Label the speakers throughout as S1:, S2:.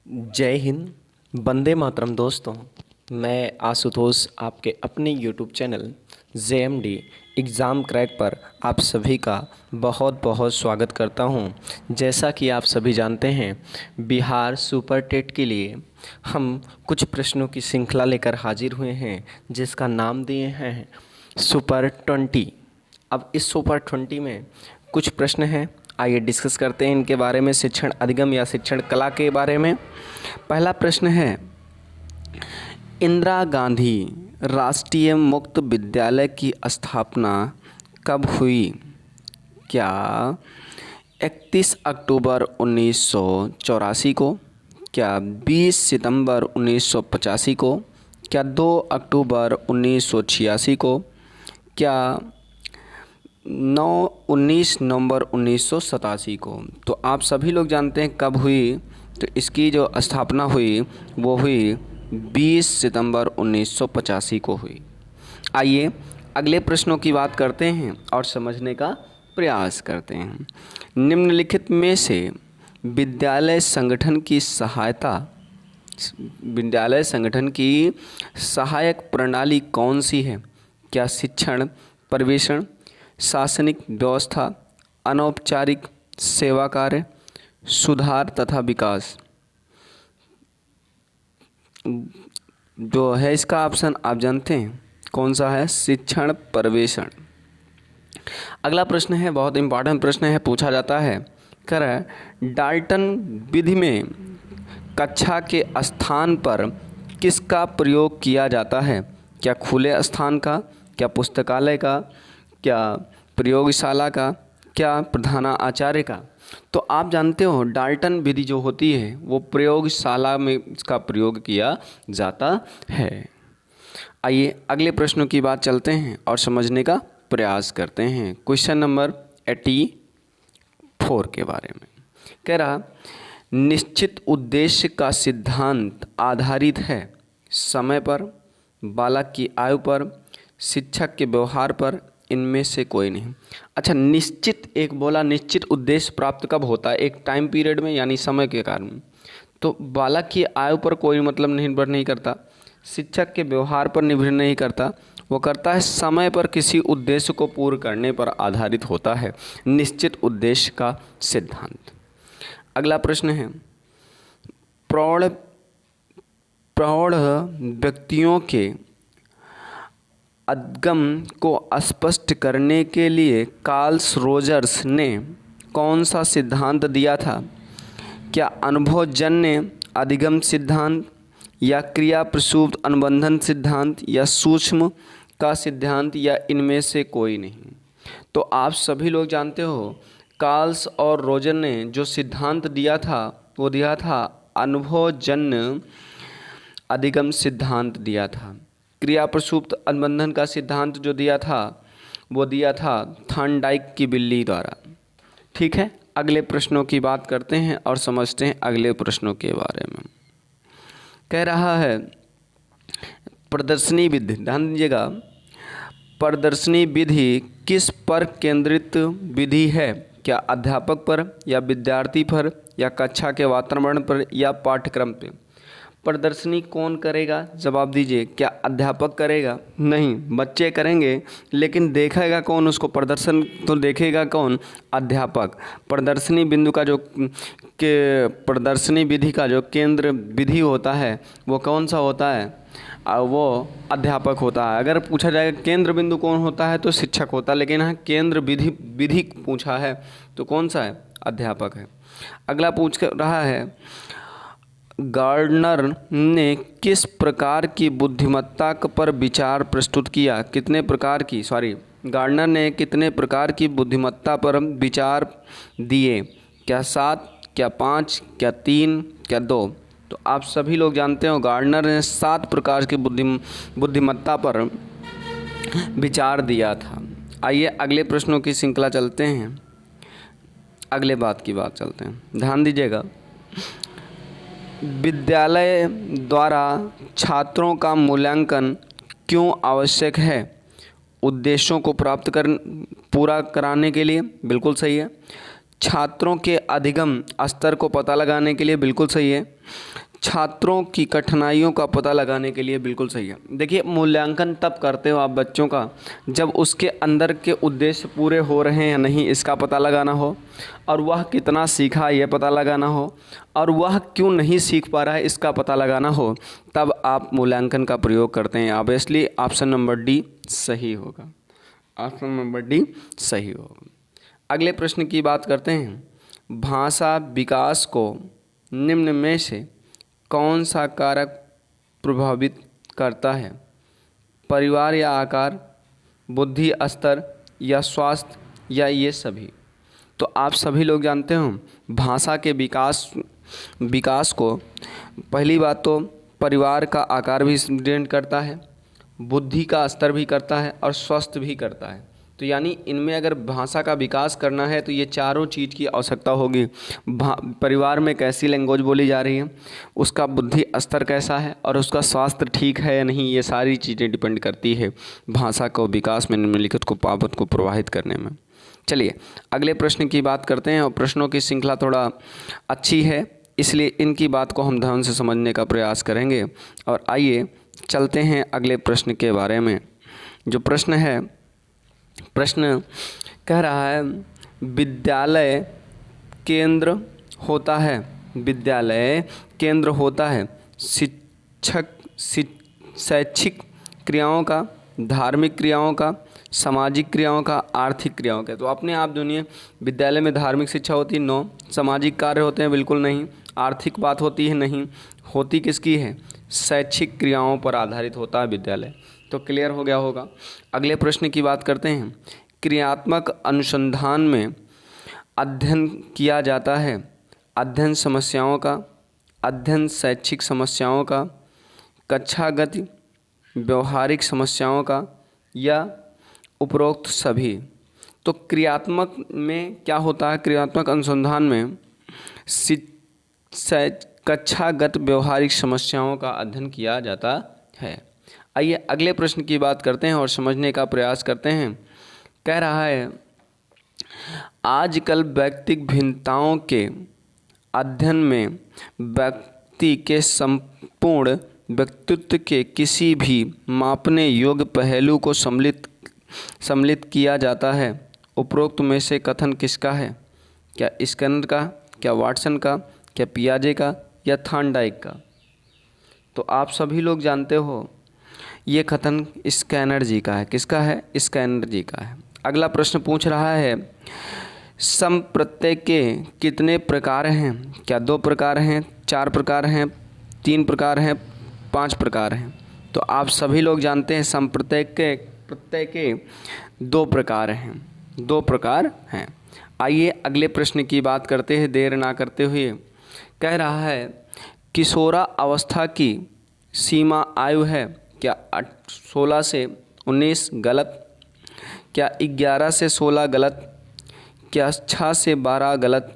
S1: जय हिंद। वंदे मातरम दोस्तों। मैं आशुतोष आपके अपने YouTube channel JMD exam crack पर आप सभी का बहुत बहुत स्वागत करता हूं। जैसा कि आप सभी जानते हैं, बिहार सुपर टेट के लिए हम कुछ प्रश्नों की श्रृंखला लेकर हाजिर हुए हैं, जिसका नाम दिए हैं सुपर 20। अब इस सुपर 20 में कुछ प्रश्न हैं, आइए डिस्कस करते हैं इनके बारे में। शिक्षण अधिगम या शिक्षण कला के बारे में पहला प्रश्न है, इंदिरा गांधी राष्ट्रीय मुक्त विद्यालय की स्थापना कब हुई? क्या 31 अक्टूबर 1984 को, क्या 20 सितंबर 1985 को, क्या 2 अक्टूबर 1986 को, क्या 19 नवंबर 1987 को? तो आप सभी लोग जानते हैं कब हुई। तो इसकी जो स्थापना हुई वो हुई 20 सितंबर 1985 को हुई। आइए अगले प्रश्नों की बात करते हैं और समझने का प्रयास करते हैं। निम्नलिखित में से विद्यालय संगठन की सहायक प्रणाली कौन सी है? क्या शिक्षण पर्यवेक्षण, शासनिक व्यवस्था, अनौपचारिक सेवा कार्य, सुधार तथा विकास? जो है इसका ऑप्शन आप जानते हैं कौन सा है? शिक्षण पर्यवेक्षण। अगला प्रश्न है, बहुत इंपॉर्टेंट प्रश्न है, पूछा जाता है, कर डाल्टन विधि में कक्षा के स्थान पर किसका प्रयोग किया जाता है? क्या खुले स्थान का, क्या पुस्तकालय का, क्या प्रयोगशाला का, क्या प्रधानाचार्य का? तो आप जानते हो डाल्टन विधि जो होती है वो प्रयोगशाला में इसका प्रयोग किया जाता है। आइए अगले प्रश्नों की बात चलते हैं और समझने का प्रयास करते हैं। क्वेश्चन नंबर 84 के बारे में कह रहा, निश्चित उद्देश्य का सिद्धांत आधारित है समय पर, बालक की आयु पर, शिक्षक के व्यवहार पर, इनमें से कोई नहीं। अच्छा, निश्चित एक बोला, निश्चित उद्देश्य प्राप्त कब होता है? एक टाइम पीरियड में, यानी समय के कारण। तो बालक की आयु पर कोई मतलब निर्भर नहीं करता, शिक्षक के व्यवहार पर निर्भर नहीं करता, वो करता है समय पर किसी उद्देश्य को पूर्ण करने पर आधारित होता है निश्चित उद्देश्य का सिद्धांत। अगला प्रश्न है, प्रौढ़ व्यक्तियों के उद्गम को स्पष्ट करने के लिए कार्ल रोजर्स ने कौन सा सिद्धांत दिया था? क्या अनुभवजन्य अधिगम सिद्धांत, या क्रिया प्रसूप्त अनुबंधन सिद्धांत, या सूक्ष्म का सिद्धांत, या इनमें से कोई नहीं? तो आप सभी लोग जानते हो कार्ल्स और रोजर ने जो सिद्धांत दिया था वो दिया था अनुभवजन्य अधिगम सिद्धांत दिया था। क्रिया प्रसूप्त अनुबंधन का सिद्धांत जो दिया था वो दिया था थॉर्नडाइक की बिल्ली द्वारा। ठीक है, अगले प्रश्नों की बात करते हैं और समझते हैं अगले प्रश्नों के बारे में। कह रहा है, प्रदर्शनी विधि, ध्यान दीजिएगा, प्रदर्शनी विधि किस पर केंद्रित विधि है? क्या अध्यापक पर, या विद्यार्थी पर, या कक्षा के वातावरण पर, या पाठ्यक्रम पर? प्रदर्शनी कौन करेगा? जवाब दीजिए। क्या अध्यापक करेगा? नहीं, बच्चे करेंगे, लेकिन देखेगा कौन उसको? प्रदर्शन तो देखेगा कौन? अध्यापक। प्रदर्शनी बिंदु का जो के प्रदर्शनी विधि का जो केंद्र विधि होता है वो कौन सा होता है? वो अध्यापक होता है। अगर पूछा जाएगा केंद्र बिंदु कौन होता है तो शिक्षक होता है, लेकिन यहाँ केंद्र विधि पूछा है तो कौन सा है? अध्यापक है। अगला पूछ रहा है, गार्डनर ने किस प्रकार की बुद्धिमत्ता पर विचार प्रस्तुत किया? कितने प्रकार की, गार्डनर ने कितने प्रकार की बुद्धिमत्ता पर विचार दिए? क्या 7, क्या 5, क्या 3, क्या 2? तो आप सभी लोग जानते हो गार्डनर ने 7 प्रकार की बुद्धिमत्ता पर विचार दिया था। आइए अगले प्रश्नों की श्रृंखला चलते हैं, अगले बात की बात चलते हैं, ध्यान दीजिएगा। विद्यालय द्वारा छात्रों का मूल्यांकन क्यों आवश्यक है? उद्देश्यों को पूरा कराने के लिए, बिल्कुल सही है। छात्रों के अधिगम स्तर को पता लगाने के लिए बिल्कुल सही है। छात्रों की कठिनाइयों का पता लगाने के लिए बिल्कुल सही है। देखिए, मूल्यांकन तब करते हो आप बच्चों का जब उसके अंदर के उद्देश्य पूरे हो रहे हैं या नहीं इसका पता लगाना हो, और वह कितना सीखा ये पता लगाना हो, और वह क्यों नहीं सीख पा रहा है इसका पता लगाना हो, तब आप मूल्यांकन का प्रयोग करते हैं। ऑब्वियसली ऑप्शन नंबर डी सही होगा। ऑप्शन नंबर डी सही होगा। अगले प्रश्न की बात करते हैं। भाषा विकास को निम्न में से कौन सा कारक प्रभावित करता है? परिवार या आकार, बुद्धि स्तर या स्वास्थ्य या ये सभी? तो आप सभी लोग जानते हो भाषा के विकास को पहली बात तो परिवार का आकार भी डिपेंड करता है, बुद्धि का स्तर भी करता है और स्वास्थ्य भी करता है। तो यानी इनमें अगर भाषा का विकास करना है तो ये चारों चीज़ की आवश्यकता होगी। परिवार में कैसी लैंग्वेज बोली जा रही है, उसका बुद्धि स्तर कैसा है और उसका स्वास्थ्य ठीक है या नहीं, ये सारी चीज़ें डिपेंड करती है भाषा को विकास में निम्नलिखित को पावत को प्रवाहित करने में। चलिए अगले प्रश्न की बात करते हैं। और प्रश्नों की श्रृंखला थोड़ा अच्छी है, इसलिए इनकी बात को हम ध्यान से समझने का प्रयास करेंगे। और आइए चलते हैं अगले प्रश्न के बारे में। जो प्रश्न कह रहा है, विद्यालय केंद्र होता है, विद्यालय केंद्र होता है शैक्षिक क्रियाओं का, धार्मिक क्रियाओं का, सामाजिक क्रियाओं का, आर्थिक क्रियाओं का। तो अपने आप दुनिया विद्यालय में धार्मिक शिक्षा होती है? नो। सामाजिक कार्य होते हैं? बिल्कुल नहीं। आर्थिक बात होती है? नहीं। होती किसकी है? शैक्षिक क्रियाओं पर आधारित होता है विद्यालय। तो क्लियर हो गया होगा। अगले प्रश्न की बात करते हैं। क्रियात्मक अनुसंधान में अध्ययन किया जाता है अध्ययन समस्याओं का, अध्ययन शैक्षिक समस्याओं का, कक्षागत व्यवहारिक समस्याओं का या उपरोक्त सभी? तो क्रियात्मक में क्या होता है? क्रियात्मक अनुसंधान में कक्षागत व्यवहारिक समस्याओं का अध्ययन किया जाता है। आइए अगले प्रश्न की बात करते हैं और समझने का प्रयास करते हैं। कह रहा है, आजकल व्यक्तिगत भिन्नताओं के अध्ययन में व्यक्ति के संपूर्ण व्यक्तित्व के किसी भी मापने योग्य पहलू को सम्मिलित किया जाता है। उपरोक्त में से कथन किसका है? क्या स्किनर का, क्या वाटसन का, क्या पियाजे का या थॉर्नडाइक का? तो आप सभी लोग जानते हो ये कथन स्किनर का है। किसका है? स्किनर का है। अगला प्रश्न पूछ रहा है, समप्रत्यय के कितने प्रकार हैं? क्या 2 प्रकार हैं, 4 प्रकार हैं, 3 प्रकार हैं, 5 प्रकार हैं? तो आप सभी लोग जानते हैं प्रत्यय के 2 प्रकार हैं, 2 प्रकार हैं। आइए अगले प्रश्न की बात करते हैं देर ना करते हुए। कह रहा है, किशोरा अवस्था की सीमा आयु है? क्या 16 से 19? गलत। क्या 11 से 16? गलत। क्या 6 से 12? गलत।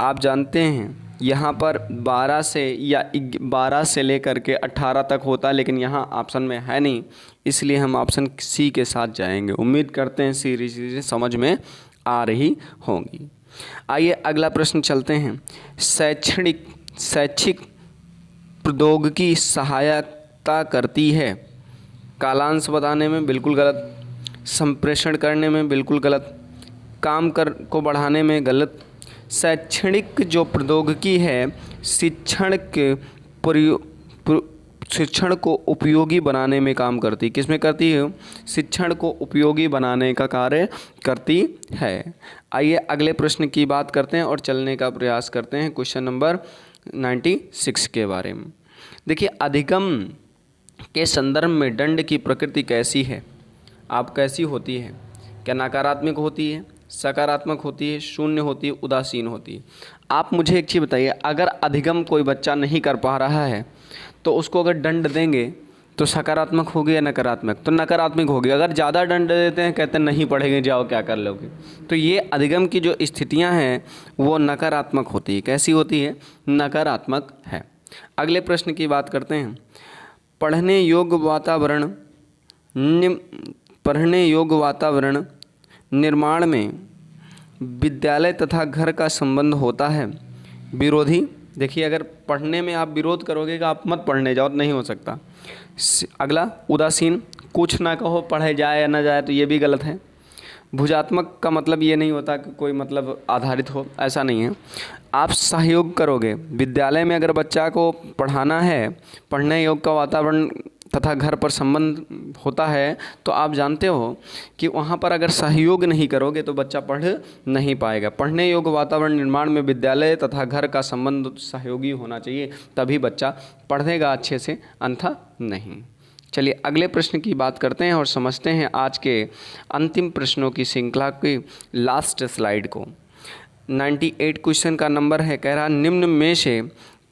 S1: आप जानते हैं यहाँ पर 12 से लेकर के 18 तक होता है, लेकिन यहाँ ऑप्शन में है नहीं, इसलिए हम ऑप्शन सी के साथ जाएंगे। उम्मीद करते हैं सीरीज चीज़ें समझ में आ रही होंगी। आइए अगला प्रश्न चलते हैं। शैक्षिक प्रौद्योगिकी सहायता करती है कालांश बताने में? बिल्कुल गलत। संप्रेषण करने में? बिल्कुल गलत। काम को बढ़ाने में? गलत। शैक्षणिक जो प्रौद्योगिकी है शिक्षण को उपयोगी बनाने में काम करती। किस में करती है? शिक्षण को उपयोगी बनाने का कार्य करती है। आइए अगले प्रश्न की बात करते हैं और चलने का प्रयास करते हैं क्वेश्चन नंबर 96 के बारे में। देखिए, अधिगम के संदर्भ में दंड की प्रकृति कैसी है? आप कैसी होती है? क्या नकारात्मक होती है, सकारात्मक होती है, शून्य होती है, उदासीन होती है? आप मुझे एक चीज़ बताइए, अगर अधिगम कोई बच्चा नहीं कर पा रहा है तो उसको अगर दंड देंगे तो सकारात्मक होगी या नकारात्मक? तो नकारात्मक होगी। अगर ज़्यादा दंड देते हैं, कहते हैं नहीं पढ़ेंगे, जाओ क्या कर लोगे, तो ये अधिगम की जो स्थितियाँ हैं वो नकारात्मक होती है। कैसी होती है? नकारात्मक है। अगले प्रश्न की बात करते हैं। पढ़ने योग्य वातावरण निर्माण में विद्यालय तथा घर का संबंध होता है विरोधी। देखिए, अगर पढ़ने में आप विरोध करोगे कि आप मत पढ़ने जाओ तो नहीं हो सकता। अगला उदासीन, कुछ ना कहो, पढ़े जाए या ना जाए, तो ये भी गलत है। भुजात्मक का मतलब ये नहीं होता कि कोई मतलब आधारित हो, ऐसा नहीं है। आप सहयोग करोगे, विद्यालय में अगर बच्चा को पढ़ाना है, पढ़ने योग्य का वातावरण तथा घर पर संबंध होता है, तो आप जानते हो कि वहाँ पर अगर सहयोग नहीं करोगे तो बच्चा पढ़ नहीं पाएगा। पढ़ने योग्य वातावरण निर्माण में विद्यालय तथा घर का संबंध सहयोगी होना चाहिए, तभी बच्चा पढ़ेगा अच्छे से, अन्यथा नहीं। चलिए अगले प्रश्न की बात करते हैं और समझते हैं आज के अंतिम प्रश्नों की श्रृंखला की लास्ट स्लाइड को। 98 क्वेश्चन का नंबर है, कह रहा निम्न में से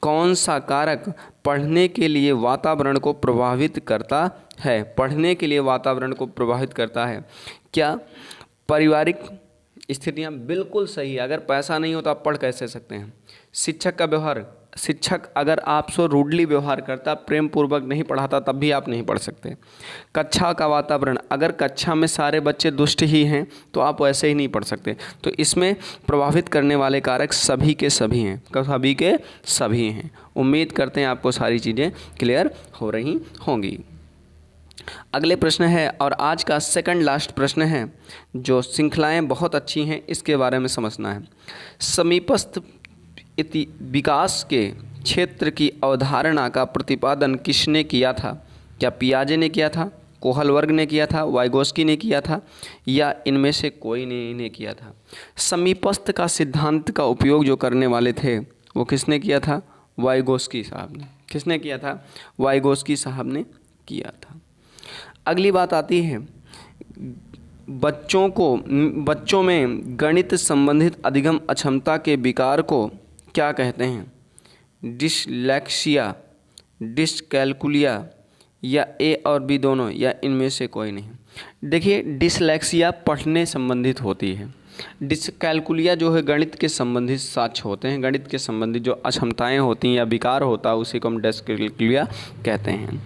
S1: कौन सा कारक पढ़ने के लिए वातावरण को प्रभावित करता है। पढ़ने के लिए वातावरण को प्रभावित करता है। क्या पारिवारिक स्थितियाँ, बिल्कुल सही। अगर पैसा नहीं हो तो आप पढ़ कैसे सकते हैं। शिक्षक का व्यवहार, शिक्षक अगर आपसे रूडली व्यवहार करता, प्रेम पूर्वक नहीं पढ़ाता, तब भी आप नहीं पढ़ सकते। कक्षा का वातावरण, अगर कक्षा में सारे बच्चे दुष्ट ही हैं तो आप वैसे ही नहीं पढ़ सकते। तो इसमें प्रभावित करने वाले कारक सभी के सभी हैं, सभी के सभी हैं। उम्मीद करते हैं आपको सारी चीज़ें क्लियर हो रही होंगी। अगले प्रश्न है और आज का सेकंड लास्ट प्रश्न है, जो श्रृंखलाएँ बहुत अच्छी हैं, इसके बारे में समझना है। समीपस्थ विकास के क्षेत्र की अवधारणा का प्रतिपादन किसने किया था। क्या पियाजे ने किया था, कोहलवर्ग ने किया था, वाइगोस्की ने किया था, या इनमें से कोई ने इन्हें किया था। समीपस्थ का सिद्धांत का उपयोग जो करने वाले थे वो किसने किया था, वाइगोस्की साहब ने। किसने किया था, वाइगोस्की साहब ने किया था। अगली बात आती है, बच्चों में गणित संबंधित अधिगम अक्षमता के विकार को क्या कहते हैं। डिसलेक्सिया, डिसकैलकुलिया, या ए और बी दोनों, या इनमें से कोई नहीं। देखिए, डिसलेक्सिया पढ़ने संबंधित होती है। डिसकैलकुलिया जो है गणित के संबंधित साक्ष्य होते हैं, गणित के संबंधित जो अक्षमताएं होती हैं या विकार होता है उसी को हम डिसकैलकुलिया कहते हैं।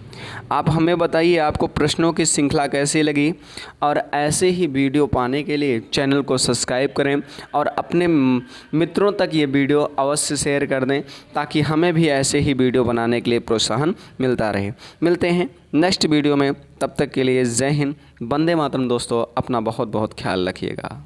S1: आप हमें बताइए आपको प्रश्नों की श्रृंखला कैसी लगी, और ऐसे ही वीडियो पाने के लिए चैनल को सब्सक्राइब करें और अपने मित्रों तक ये वीडियो अवश्य शेयर कर दें, ताकि हमें भी ऐसे ही वीडियो बनाने के लिए प्रोत्साहन मिलता रहे। मिलते हैं नेक्स्ट वीडियो में, तब तक के लिए जय हिंद, वंदे मातरम। दोस्तों, अपना बहुत बहुत ख्याल रखिएगा।